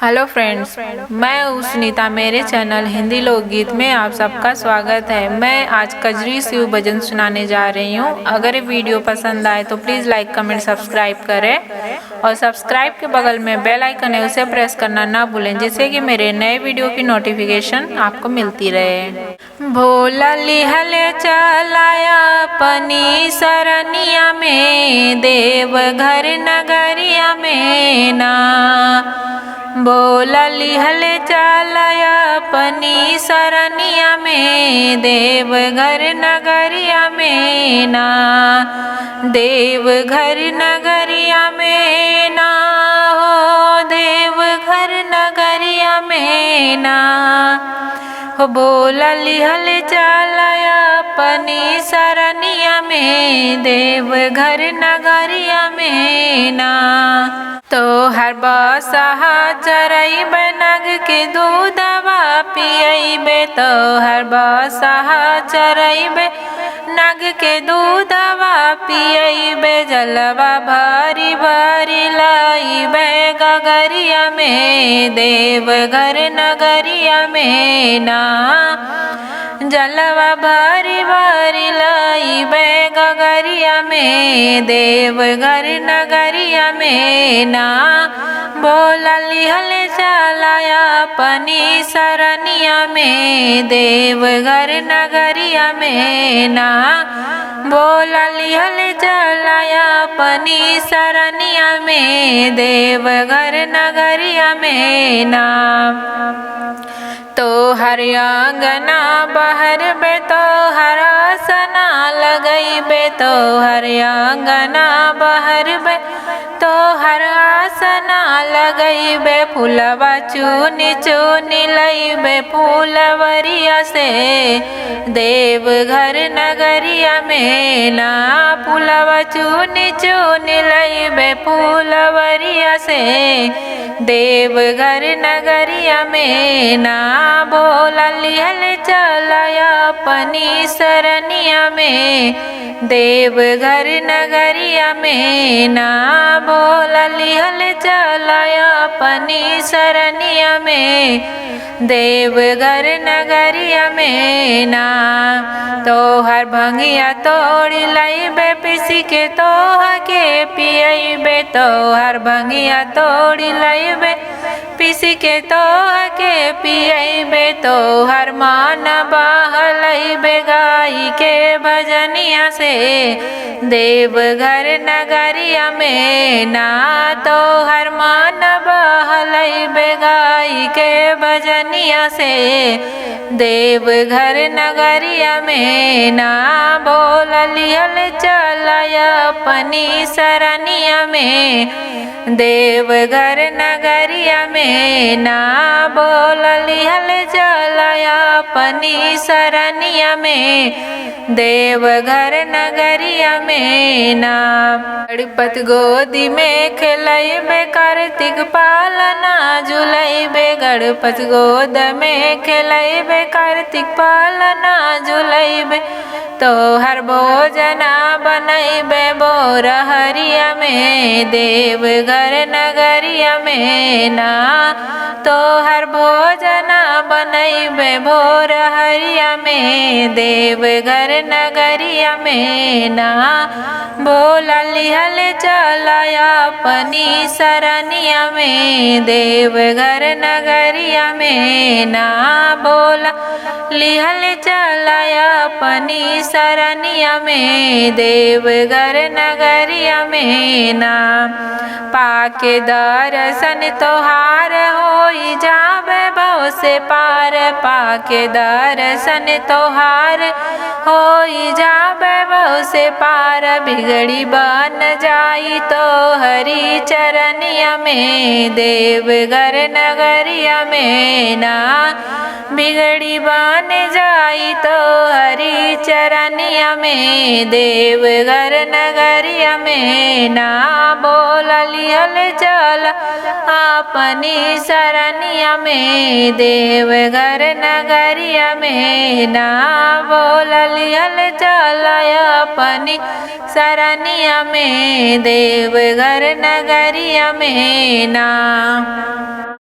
Hello friends, मैं हूँ सुनीता। मेरे चैनल हिंदी लोकगीत में आप सबका स्वागत है। मैं आज कजरी शिव भजन सुनाने जा रही हूँ। अगर ये वीडियो पसंद आए तो प्लीज़ लाइक कमेंट सब्सक्राइब करें और सब्सक्राइब के बगल में बेल आइकन है उसे प्रेस करना ना भूलें, जिससे कि मेरे नए वीडियो की नोटिफिकेशन आपको मिलती रहे। भोला लिहले चलाया पनी सरनिया में, देवघर नगरिया में ना। बोला लिहले चलाया पनी सरनिया में, देवघर नगरिया में ना। देवघर नगरिया में ना हो, देवघर नगरिया में ना हो। बोला लिहले चलाया पनी सरनिया में, देवघर नगरिया में ना। तो हर बसहा चरइबे नग के दूधवा पियइबे, तो हर बसहा चरइबे नग के दूधवा पियइबे। जलवा भरी भरी लाइबे गगरिया में, देवघर नगरिया में ना। जलवा भरी भरी लाइबे गगरिया में, देवघर नगरिया में ना। बोला लिहले चलाया पनी सरनिया में, देवघर नगरिया में ना। बोला लिहले चलाया पनी सरनिया में, देवघर नगरिया में ना। तो हर आंगना बहर बे, तो हर आसना लगइबे, तो हर आंगना बहर बे, तो हर आसना लगइबे। फूलवा चुनी चुनी लइबे फूलवरिया से, देवघर नगरिया में ना। फूलवा चुनी चुनी लइबे फूलवरिया से, देवघर नगरिया में ना। बोला लिहले चलाया पनी सरनिया में, देवघर नगरिया में ना। बोला लिहले चलाया पनी सरनिया में, देवघर नगरिया में ना। तो हर भंगिया तोड़ी लइबे पिसी के तोहा के पियइबे, तो हर भंगिया तोड़ी लइबे पिसी के तोहा के पियइबे। तो हर मान बहलइबे गाई के भजनिया से, देवघर नगरिया में ना। तो हर मान बहलइबे गाई के भजनिया से, देवघर नगरिया में ना। बोला लिहले चलाया पनी सरनिया में, देवघर नगरिया में ना। बोला लिहले चलाया पनी सरनिया में, देवघर नगरिया में ना। गणपति गोदी में खेलइबे कार्तिक पालना झुलइबे, गणपति गोद में खेलइबे कार्तिक पालना झुलइबे। तो हर भोजना बनइबे बोर हरिया में, देवघर नगरिया में ना। तो हर भोजना बनइबे भोर हरिया में, देवघर नगरिया में ना। बोला लिहले चलाया पनी सरनिया में, देवघर नगरिया में ना। बोला लिहले चलाया पनी सरनिया में, देवघर नगरिया में ना। पाके दर्शन तोहार होई जाबे भव से पार, पाके दर्शन तोहार होई जाबे भव से पार। बिगड़ी बन जाई तो हरी चरनिया में, देवघर नगरिया में ना। बिगड़ी बन जाई तो हरी चरनिया में, देवघर नगरिया में ना। बोला लिहले चल अपनी सरनिया में, देवघर नगरिया में ना। बोला लिहले चल अपनी सरनिया में, देवघर नगरिया में ना।